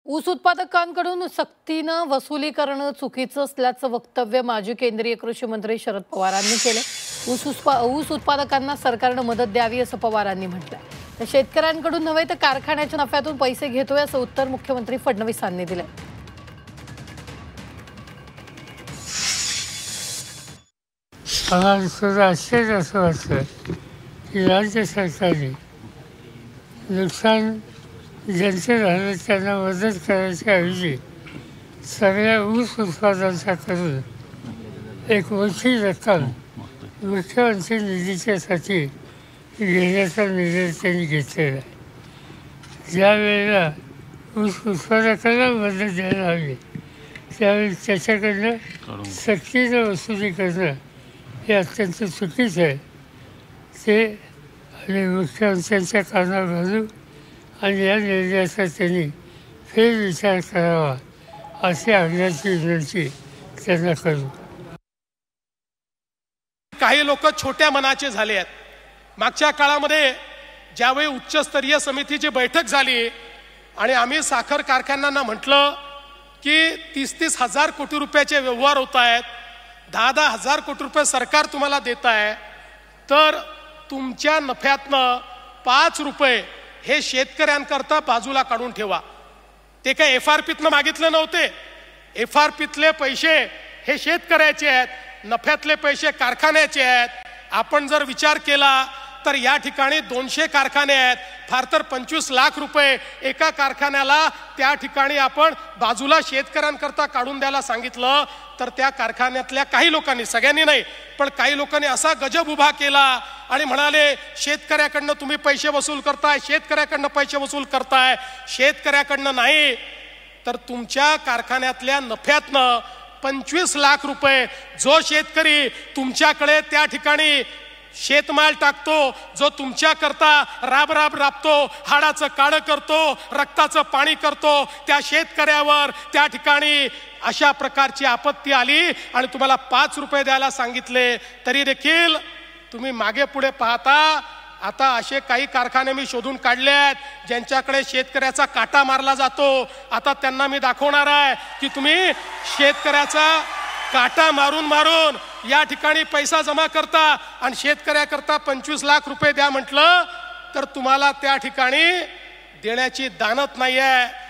ऊस उत्पादकांकडून सक्तीनं वसुली करणं चुकीचं असल्याचं वक्तव्य माजी केंद्रीय कृषी मंत्री शरद पवारांनी केलं। ऊस उत्पादकांना सरकारनं मदत द्यावी असं पवारांनी म्हटलंय। तर शेतकऱ्यांकडून नव्हे तर कारखान्याच्या नफ्यातून पैसे घेतोय असं उत्तर मुख्यमंत्री फडणवीसांनी दिलंय। आश्चर्य असं वाटतं की राज्य सरकारने नुकसान ज्यांचे झालं त्यांना मदत करायच्या ऐवजी सगळ्या ऊस उत्पादनाकरून एक मोठी रक्कम मुख्यमंत्री निधीच्यासाठी घेण्याचा निर्णय त्यांनी घेतलेला आहे। ज्या वेळेला ऊस उत्पादकांना मदत द्यायला हवी त्यावेळी त्याच्याकडनं सक्तीनं वसुली करणं हे अत्यंत चुकीचं आहे। ते आणि मुख्यमंत्र्यांच्या कानावर घालू आणि या निर्णयाचा त्यांनी फेरविचार करावा अशी आग्रहाची विनंती त्यांना करू। काही लोक छोट्या मनाचे झाले आहेत। मागच्या काळामध्ये ज्यावेळी उच्चस्तरीय समितीची बैठक झाली आणि आम्ही साखर कारखान्यांना म्हटलं की 30-30 हजार कोटी रुपयाचे व्यवहार होत आहेत, 10-10 हजार कोटी रुपये सरकार तुम्हाला देत आहे, तर तुमच्या नफ्यातनं 5 रुपये हे शेतकऱ्यांकरता बाजूला काढून ठेवा। ते काय FRPतनं मागितले नव्हते। FRPतले पैसे हे शेतकऱ्याचे आहेत, नफ्यातले पैसे कारखान्याचे आहेत। आपण जर विचार केला तर या ठिकाणी 200 कारखाने आहेत, फार तर 25 लाख रुपये एका कारखान्याला त्या ठिकाणी आपण बाजूला शेतकऱ्यांकरता काढून द्यायला सांगितलं, तर त्या कारखान्यातल्या काही लोकांनी, सगळ्यांनी नाही पण काही लोकांनी असा गजब उभा केला आणि म्हणाले शेतकऱ्याकडनं तुम्ही पैसे वसूल करताय, शेतकऱ्याकडनं पैसे वसूल करताय। शेतकऱ्याकडनं नाही तर तुमच्या कारखान्यातल्या नफ्यातनं 25 लाख रुपये जो शेतकरी तुमच्याकडे त्या ठिकाणी शेतमाल टाकतो, जो तुमच्या करता राब राबतो, हाडाचं काळं करतो, रक्ताचं पाणी करतो, त्या शेतकऱ्यावर त्या ठिकाणी अशा प्रकारची आपत्ती आली आणि तुम्हाला 5 रुपये द्यायला सांगितले, तरी देखील तुम्ही मागे पुढे पाहता। आता असे काही कारखाने मी शोधून काढले आहेत ज्यांच्याकडे शेतकऱ्याचा काटा मारला जातो। आता त्यांना मी दाखवणार आहे की तुम्ही शेतकऱ्याचा काटा मारून मारून या ठिकाणी पैसा जमा करता आणि शेतकऱ्याकरता 25 लाख रुपये द्या म्हटलं तर तुम्हाला त्या ठिकाणी देण्याची दानत नाहीये।